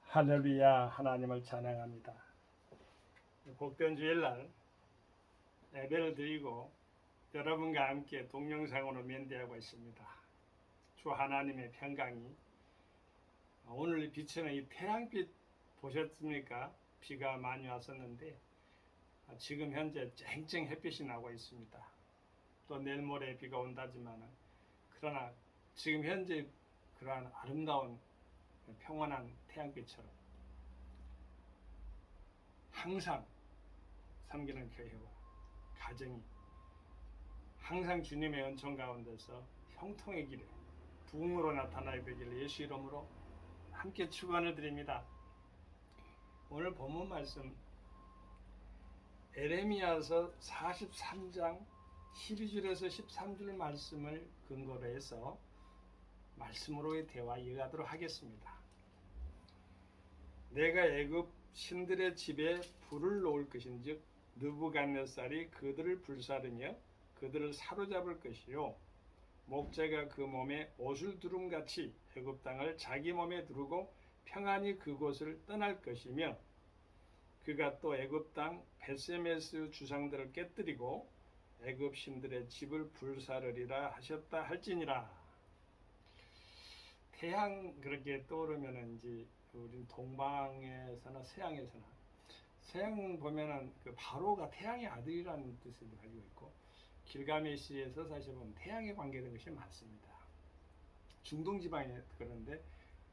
할렐루야. 하나님을 찬양합니다. 복된 주일날 예배를 드리고 여러분과 함께 동영상으로 면대하고 있습니다. 주 하나님의 평강이 오늘 비치는 이 태양빛 보셨습니까? 비가 많이 왔었는데 지금 현재 쨍쨍 햇빛이 나고 있습니다. 또 내일 모레 비가 온다지만 그러나 지금 현재 그러한 아름다운 평안한 태양빛처럼 항상 섬기는 교회와 가정이 항상 주님의 은총 가운데서 형통의 길에 부흥으로 나타나야 되길 예수 이름으로 함께 축원을 드립니다. 오늘 본문 말씀 에레미야서 43장 12절에서 13절 말씀을 근거로 해서 말씀으로의 대화 이어가도록 하겠습니다. 내가 애굽 신들의 집에 불을 놓을 것인즉 느부갓네살이 그들을 불사르며 그들을 사로잡을 것이요 목자가 그 몸에 옷을 두름같이 애굽 땅을 자기 몸에 두르고 평안히 그곳을 떠날 것이며 그가 또 애굽 땅 베세메스 주상들을 깨뜨리고 애굽 신들의 집을 불사르리라 하셨다 할지니라. 태양 그렇게 떠오르면은 이제 우리 동방에서나 서양 보면은 그 바로가 태양의 아들이라는 뜻을 가지고 있고 길가메시에서 사실 보면 태양에 관계된 것이 많습니다. 중동 지방에 그런데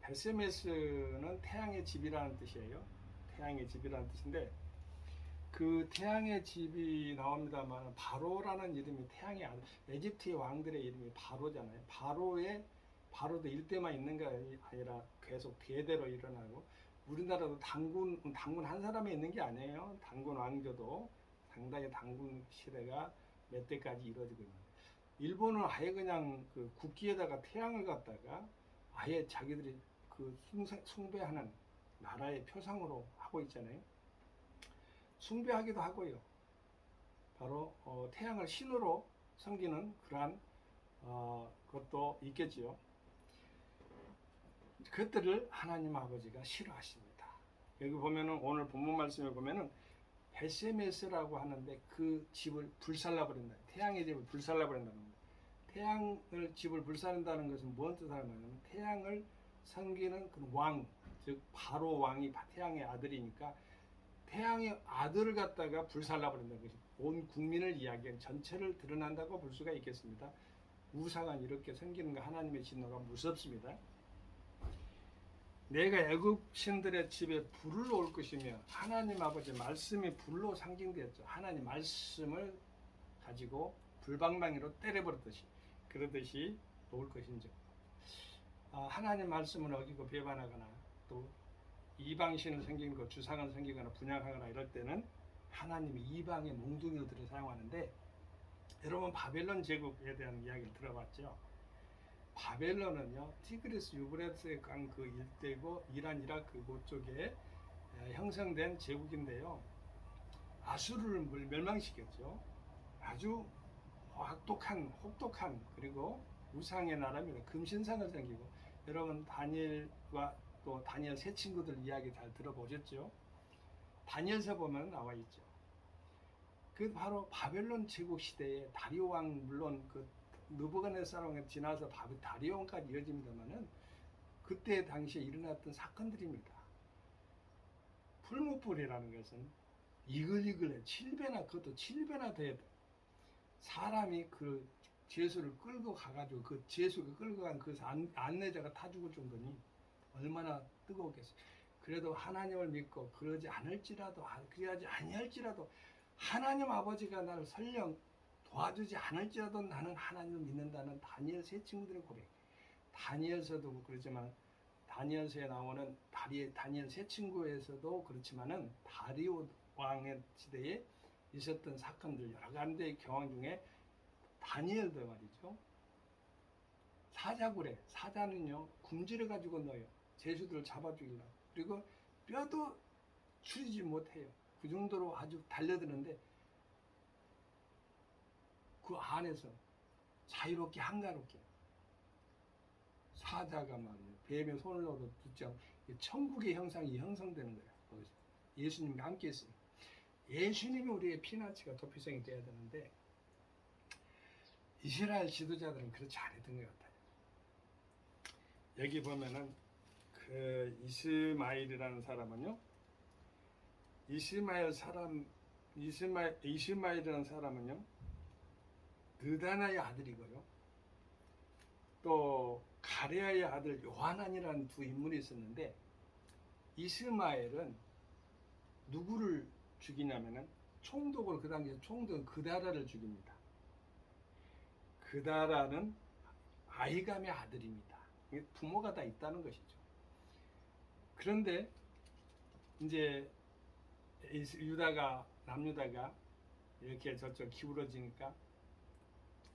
베세메스는 태양의 집이라는 뜻이에요. 태양의 집이라는 뜻인데 그 태양의 집이 나옵니다만 바로라는 이름이 태양의 아들, 에집트의 왕들의 이름이 바로잖아요. 바로도 일대만 있는 게 아니라 계속 대대로 일어나고 우리나라도 당군 한 사람이 있는 게 아니에요. 당군 왕조도 상당히 당군 시대가 몇 대까지 이루어지고 있는. 일본은 아예 그냥 그 국기에다가 태양을 갖다가 아예 자기들이 그 숭배하는 나라의 표상으로 하고 있잖아요. 숭배하기도 하고요. 바로 태양을 신으로 섬기는 그러한 것도 있겠지요. 그것들을 하나님 아버지가 싫어하십니다. 여기 보면은 오늘 본문 말씀에 보면은 베세메스라고 하는데 그 집을 불살라 버린다. 태양의 집을 불살라 버린다는 겁니다. 태양을 집을 불살른다는 것은 무슨 뜻하냐면 태양을 섬기는 그 왕, 즉 바로 왕이 태양의 아들이니까 태양의 아들을 갖다가 불살라 버린다는 것이 온 국민을 이야기한 전체를 드러난다고 볼 수가 있겠습니다. 우상은 이렇게 섬기는 거 하나님의 진노가 무섭습니다. 내가 애굽 신들의 집에 불을 놓을 것이며 하나님 아버지 말씀이 불로 상징되었죠. 하나님 말씀을 가지고 불방망이로 때려버렸듯이 그러듯이 놓을 것인지 하나님 말씀을 어기고 배반하거나 또 이방신을 섬기는 것 주상을 섬기거나 분양하거나 이럴 때는 하나님이 이방의 몽둥이들을 사용하는데 여러분 바벨론 제국에 대한 이야기를 들어봤죠. 바벨론은요 티그리스 유브라데스 강 그 일대고 이란 이라크 그쪽에 형성된 제국인데요. 아수르를 멸망시켰죠. 아주 혹독한 그리고 우상의 나라입니다. 금신상을 섬기고 여러분 다니엘과 또 다니엘 세 친구들 이야기 잘 들어보셨죠? 다니엘서 보면 나와 있죠. 그 바로 바벨론 제국 시대에 다리오 왕 물론 그 느부갓네살왕에 지나서 다리오 왕까지 이어집니다만은 그때 당시에 일어났던 사건들입니다. 풀무불이라는 것은 이글이글해 7배나 그것도 7배나 돼야 돼. 사람이 그 제수를 끌고 가가지고 그 제수가 끌고 간 그 안내자가 타 죽을 정도니 얼마나 뜨거웠겠어요. 그래도 하나님을 믿고 그러지 아니할지라도 하나님 아버지가 나를 설령 도와주지 않을지라도 나는 하나님을 믿는다는 다니엘 세 친구들의 고백. 다니엘서도 그렇지만 다니엘서에 나오는 다니엘 세 친구에서도 그렇지만은 다리오 왕의 시대에 있었던 사건들 여러 가지의 경황 중에 다니엘도 말이죠. 사자는요 굶주려 가지고 넣어요. 제수들을 잡아 죽이려고. 그리고 뼈도 추리지 못해요. 그 정도로 아주 달려드는데 그 안에서 자유롭게 한가롭게 사자가 말이에요. 뱀의 손을 넣어도 붙지 않고 천국의 형상이 형성되는 거예요. 거기서 예수님과 함께 있어요. 예수님이 우리의 피나치가 도피성이 돼야 되는데 이스라엘 지도자들은 그렇지 않았던 것 같아요. 여기 보면은 그 이스마엘이라는 사람은요. 이스마엘이라는 사람은요. 느다나의 아들이고요. 또 가레아의 아들 요하난이라는 두 인물이 있었는데 이스마엘은 누구를 죽이냐면은 총독을 그 당시에 총독은 그다라를 죽입니다. 그다라는 아히감의 아들입니다. 부모가 다 있다는 것이죠. 그런데 이제 남유다가 이렇게 저쪽 기울어지니까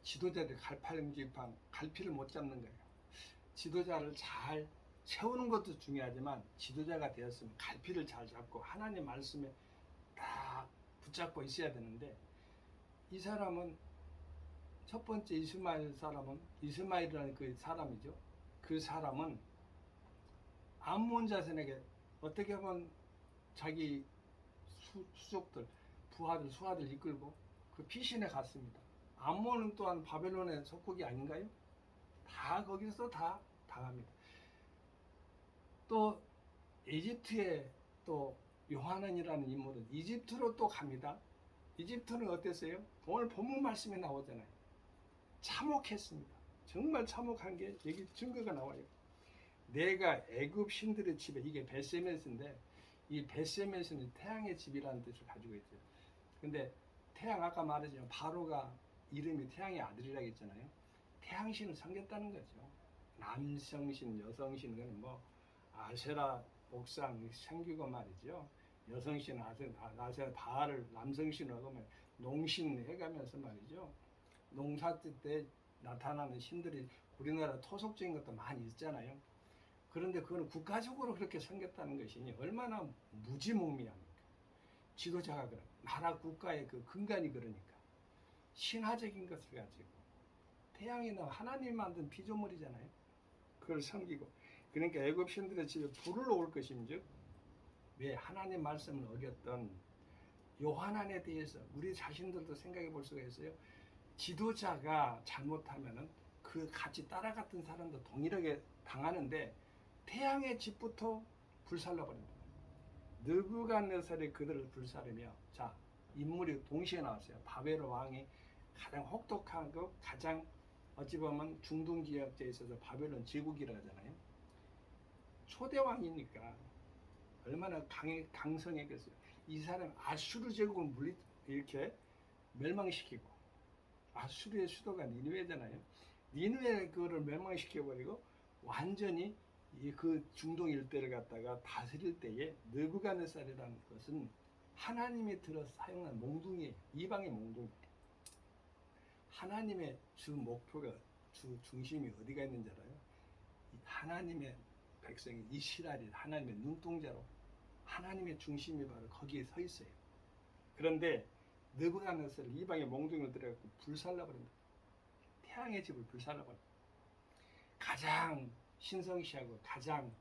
지도자들이 갈팡질팡 갈피를 못 잡는 거예요. 지도자를 잘 세우는 것도 중요하지만 지도자가 되었으면 갈피를 잘 잡고 하나님 말씀에 딱 붙잡고 있어야 되는데 이 사람은 첫 번째 이스마엘이라는 그 사람이죠. 그 사람은 암몬 자손에게 어떻게 보면 자기 수족들, 부하들, 수하들 이끌고 그 피신에 갔습니다. 암몬은 또한 바벨론의 속국이 아닌가요? 다 거기서 다 당합니다. 또 이집트에 또 요하난이라는 인물은 이집트로 또 갑니다. 이집트는 어땠어요? 오늘 본문 말씀에 나오잖아요. 참혹했습니다. 정말 참혹한 게 여기 증거가 나와요. 내가 애굽 신들의 집에 이게 베세메스인데 이 베세메스는 태양의 집이라는 뜻을 가지고 있어요. 근데 태양 아까 말했지만 바로가 이름이 태양의 아들이라고 했잖아요. 태양신을 섬겼다는 거죠. 남성신, 여성신은 뭐 아세라 옥상 생기고 말이죠. 여성신 아세라 바알을 남성신으로 하면 농신 해가면서 말이죠. 농사 때 나타나는 신들이 우리나라 토속적인 것도 많이 있잖아요. 그런데 그거는 국가적으로 그렇게 섬겼다는 것이니 얼마나 무지몽미합니까? 지도자가 그런 나라 국가의 그 근간이 그러니까 신화적인 것을 가지고 태양이는 하나님이 만든 피조물이잖아요. 그걸 섬기고 그러니까 애굽 신들의 집에 불을 놓을 것인즉 왜 하나님 말씀을 어겼던 요하난에 대해서 우리 자신들도 생각해 볼 수가 있어요. 지도자가 잘못하면은 그 같이 따라갔던 사람도 동일하게 당하는데 태양의 집부터 불살라 버린다. 느부갓네살이 그들을 불사르며 자 인물이 동시에 나왔어요. 바벨론 왕이 가장 혹독하고 가장 어찌 보면 중동 지역에 있어서 바벨론 제국이라 하잖아요. 초대 왕이니까 얼마나 강성했겠어요. 이 사람 아수르 제국을 이렇게 멸망시키고 아수르의 수도가 니느웨잖아요. 니느웨 그거를 멸망시켜버리고 완전히 그 중동 일대를 갖다가 다스릴 때에 느부갓네살이라는 것은 하나님이 들어 사용한 몽둥이 이방의 몽둥이. 하나님의 주 목표가 주 중심이 어디가 있는지 알아요? 하나님의 백성이 이스라엘이 하나님의 눈동자로 하나님의 중심이 바로 거기에 서 있어요. 그런데 느부갓네살을 이방의 몽둥이로 들여갖고 불살라버린다. 태양의 집을 불살라버린다. 가장 신성시하고 가장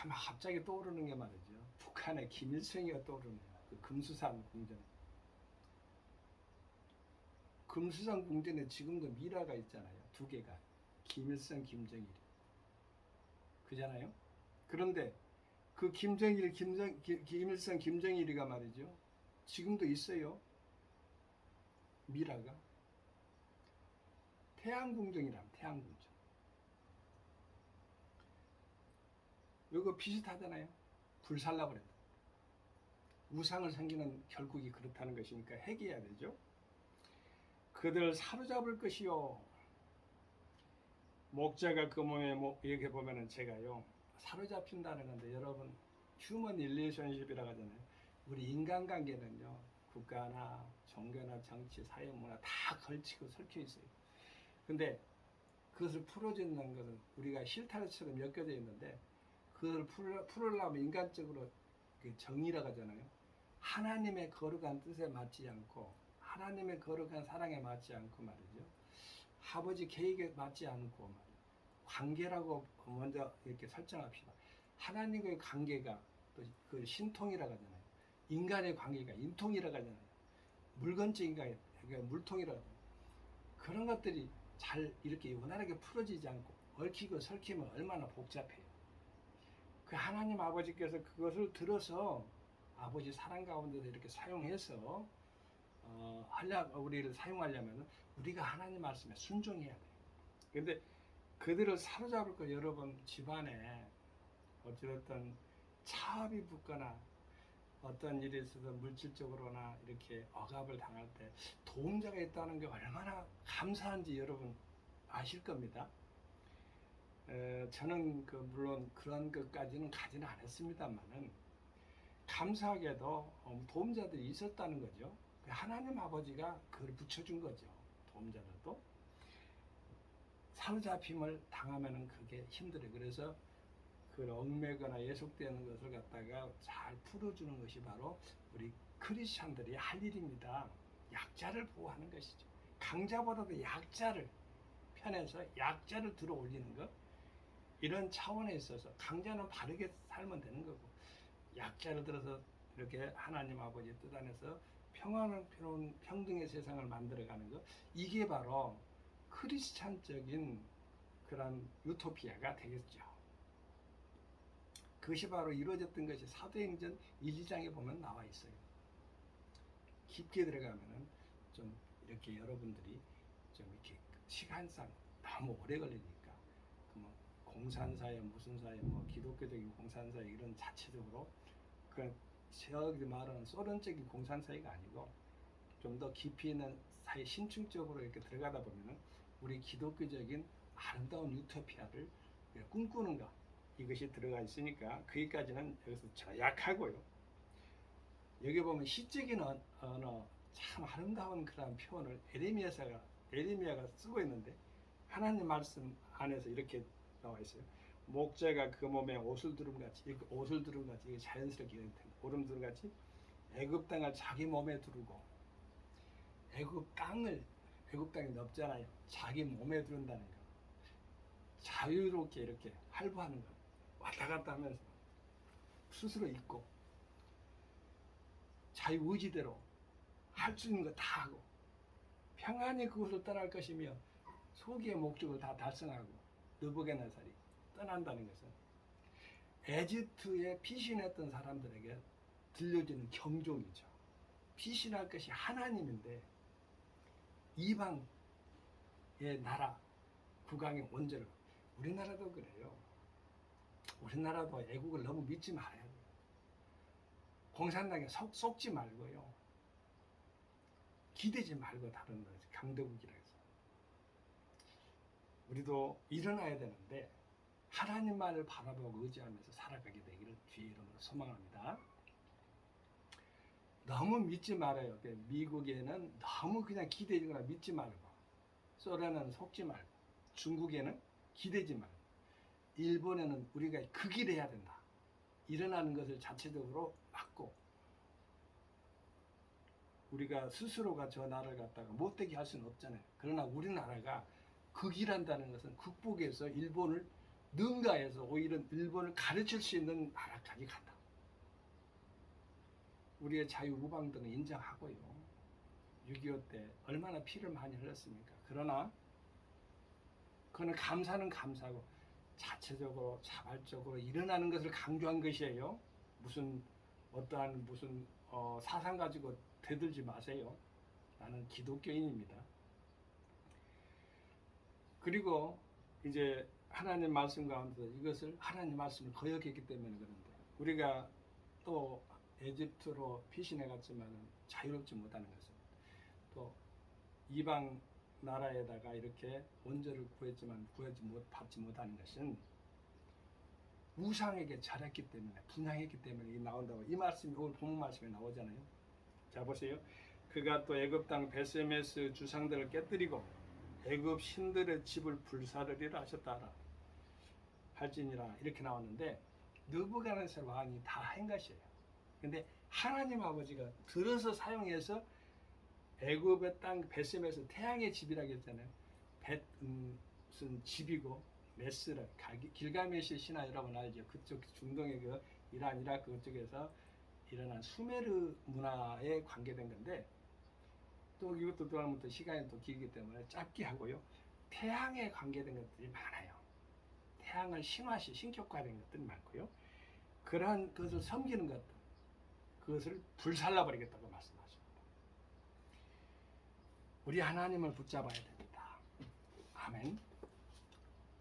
갑자기 떠오르는 게 말이죠. 북한의 김일성이가 떠오르네요. 그 금수산 궁전. 금수산 궁전에 지금도 미라가 있잖아요. 두 개가. 김일성, 김정일. 그잖아요. 그런데 그 김일성, 김정일이가 말이죠. 지금도 있어요. 미라가. 태양궁전이란 태양궁전. 이거 비슷하잖아요. 불살라버린다. 우상을 섬기는 결국이 그렇다는 것이니까 해결해야 되죠. 그들을 사로잡을 것이요. 목자가 그 몸에 이렇게 보면은 제가요 사로잡힌다는 건데 여러분 휴먼 릴레이션십이라고 하잖아요. 우리 인간관계는요 국가나 종교나 정치, 사회, 문화 다 걸치고 설켜 있어요. 근데 그것을 풀어주는 것은 우리가 실타래처럼 엮여져 있는데 그걸 풀으려면 인간적으로 정의라고 하잖아요. 하나님의 거룩한 뜻에 맞지 않고 하나님의 거룩한 사랑에 맞지 않고 말이죠. 아버지 계획에 맞지 않고 말이죠. 관계라고 먼저 이렇게 설정합시다. 하나님과의 관계가 또 그 신통이라고 하잖아요. 인간의 관계가 인통이라고 하잖아요. 물건적인 관계, 그러니까 물통이라고 하잖아요. 그런 것들이 잘 이렇게 원활하게 풀어지지 않고 얽히고 설키면 얼마나 복잡해요. 그 하나님 아버지께서 그것을 들어서 아버지 사랑 가운데서 이렇게 사용해서 우리를 사용하려면 우리가 하나님 말씀에 순종해야 돼요. 근데 그들을 사로잡을 거 여러분 집안에 어찌됐든 차압이 붙거나 어떤 일에 있어서 물질적으로나 이렇게 억압을 당할 때 도움자가 있다는 게 얼마나 감사한지 여러분 아실 겁니다. 저는 물론 그런 것까지는 가지는 않았습니다만은 감사하게도 도움자들이 있었다는 거죠. 하나님 아버지가 그걸 붙여준 거죠. 도움자들도 사로잡힘을 당하면은 그게 힘들어요. 그래서 그 얽매거나 예속되는 것을 갖다가 잘 풀어주는 것이 바로 우리 크리스찬들이 할 일입니다. 약자를 보호하는 것이죠. 강자보다도 약자를 편에서 약자를 들어 올리는 것, 이런 차원에 있어서 강자는 바르게 살면 되는 거고 약자를 들어서 이렇게 하나님 아버지 뜻 안에서 평화로운 평등의 세상을 만들어가는 것, 이게 바로 크리스찬적인 그런 유토피아가 되겠죠. 그것이 바로 이루어졌던 것이 사도행전 1, 2장에 보면 나와 있어요. 깊게 들어가면은 좀 이렇게 여러분들이 좀 이렇게 시간상 너무 오래 걸리니까 뭐 공산사회 무슨 사회 뭐 기독교적인 공산사회 이런 자체적으로 그 저기 말하는 소련적인 공산사회가 아니고 좀 더 깊이 있는 사회 신층적으로 이렇게 들어가다 보면은 우리 기독교적인 아름다운 유토피아를 꿈꾸는 것, 이것이 들어가 있으니까 거기까지는 여기서 저약하고요. 여기 보면 시적인 언어, 참 아름다운 그런 표현을 에레미야가 쓰고 있는데 하나님 말씀 안에서 이렇게 나와 있어요. 목자가 그 몸에 옷을 두름 같이 이게 자연스럽게 오름 두름 같이 애굽 땅을 자기 몸에 두르고 애굽 땅이 넓잖아요. 자기 몸에 두른다는 거. 자유롭게 이렇게 할부하는 거. 왔다 갔다 하면서 스스로 있고 자유의지대로 할 수 있는 거 다 하고 평안히 그곳을 떠날 것이며 소기의 목적을 다 달성하고 느부갓네살이 떠난다는 것은 에집트에 피신했던 사람들에게 들려주는 경종이죠. 피신할 것이 하나님인데 이방의 나라 국왕의 원죄를, 우리나라도 그래요. 우리나라도 애국을 너무 믿지 말아야 돼요. 공산당에 속지 말고요. 기대지 말고 다른 나라, 강대국이라 해서. 우리도 일어나야 되는데 하나님만을 바라보고 의지하면서 살아가게 되기를 주의 이름으로 소망합니다. 너무 믿지 말아요. 미국에는 너무 그냥 기대거나 믿지 말고, 소련은 속지 말고, 중국에는 기대지 말고, 일본에는 우리가 그 길을 해야 된다. 일어나는 것을 자체적으로 막고 우리가 스스로가 저 나라를 갖다가 못되게 할 수는 없잖아요. 그러나 우리나라가 그 길한다는 것은 극복해서 일본을 능가해서 오히려 일본을 가르칠 수 있는 나라까지 간다. 우리의 자유우방들은 인정하고요. 6.25 때 얼마나 피를 많이 흘렸습니까? 그러나 그거는 감사는 감사하고 자체적으로 자발적으로 일어나는 것을 강조한 것이에요. 어떠한 사상 가지고 대들지 마세요. 나는 기독교인입니다. 그리고 이제 하나님 말씀 가운데 이것을 하나님 말씀을 거역했기 때문에 그런데 우리가 또 에집트로 피신해 갔지만 자유롭지 못하는 것은 또 이방 나라에다가 이렇게 원조를 구했지만 받지 못하는 것은 우상에게 절했기 때문에, 분향했기 때문에 나온다고 이 말씀이 오늘 본문 말씀에 나오잖아요. 자 보세요. 그가 또 애굽 땅 베세메스 주상들을 깨뜨리고 애굽 신들의 집을 불사르리라 하셨다라 할지니라 이렇게 나왔는데 느부갓네살 왕이 다 한 것이에요. 근데 하나님 아버지가 들어서 사용해서 애굽의 땅 베세메스 태양의 집이라고 했잖아요. 무슨 집이고 메스를 길가메시 신화 여러분 알죠? 그쪽 중동의 그 이란 이라크 그쪽에서 일어난 수메르 문화에 관계된 건데 또 이것도 들어가면 또 시간이 또 길기 때문에 짧게 하고요. 태양에 관계된 것들이 많아요. 태양을 신격화된 것들이 많고요. 그러한 것을 섬기는 것들, 그것을 불살라버리겠다고 말씀하십니다. 우리 하나님을 붙잡아야 됩니다. 아멘.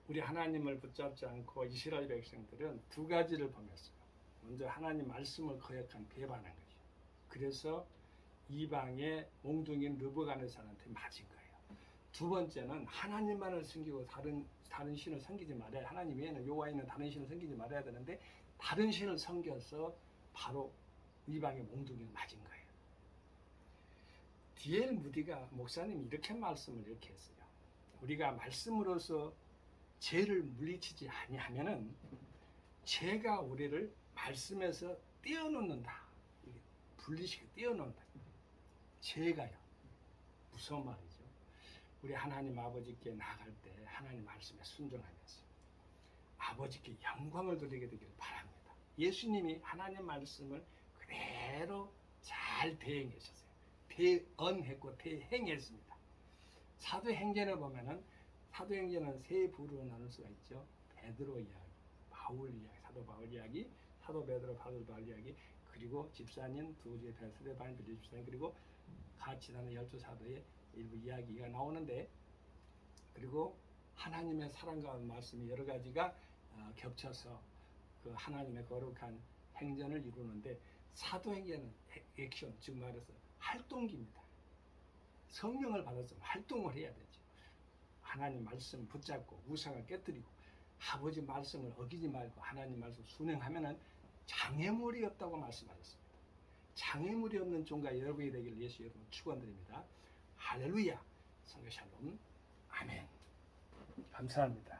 우리 하나님을 붙잡지 않고 이스라엘 백성들은 두 가지를 범했어요. 먼저 하나님 말씀을 거역한 배반한 거죠. 그래서 이방의 몽둥이인 르브가네살한테 맞은 거예요. 두 번째는 하나님만을 섬기고 다른 신을 섬기지 말아야, 하나님 외에는 여호와 있는 다른 신을 섬기지 말아야 되는데 다른 신을 섬겨서 바로 이방의 몽둥이를 맞은 거예요. D.L. 무디가 목사님이 이렇게 말씀을 이렇게 했어요. 우리가 말씀으로서 죄를 물리치지 아니하면은 죄가 우리를 말씀에서 떼어놓는다. 분리시켜 떼어놓는다. 죄가요. 무서운 말이죠. 우리 하나님 아버지께 나아갈 때 하나님 말씀에 순종하면서 아버지께 영광을 돌리게 되기를 바랍니다. 예수님이 하나님 말씀을 그대로 잘 대행하셨어요. 대언했고 대행했습니다. 사도행전을 보면은 사도행전은 세 부로 나눌 수가 있죠. 베드로 이야기, 바울 이야기, 사도 바울 이야기, 사도 베드로, 사도 바울 이야기, 그리고 집사님 두제 스데반 빌립 집사님, 그리고 같이 다는 12사도의 일부 이야기가 나오는데, 그리고 하나님의 사랑과 말씀이 여러 가지가 겹쳐서 그 하나님의 거룩한 행전을 이루는데, 사도행전은 액션, 즉 말해서 활동기입니다. 성령을 받아서 활동을 해야 되죠. 하나님 말씀 붙잡고 우상을 깨뜨리고 아버지 말씀을 어기지 말고 하나님 말씀 순행하면은 장애물이 없다고 말씀하셨습니다. 장애물이 없는 종과 여러분이 되기를 예수 여러분 축원드립니다. 할렐루야. 성교 샬롬. 아멘. 감사합니다.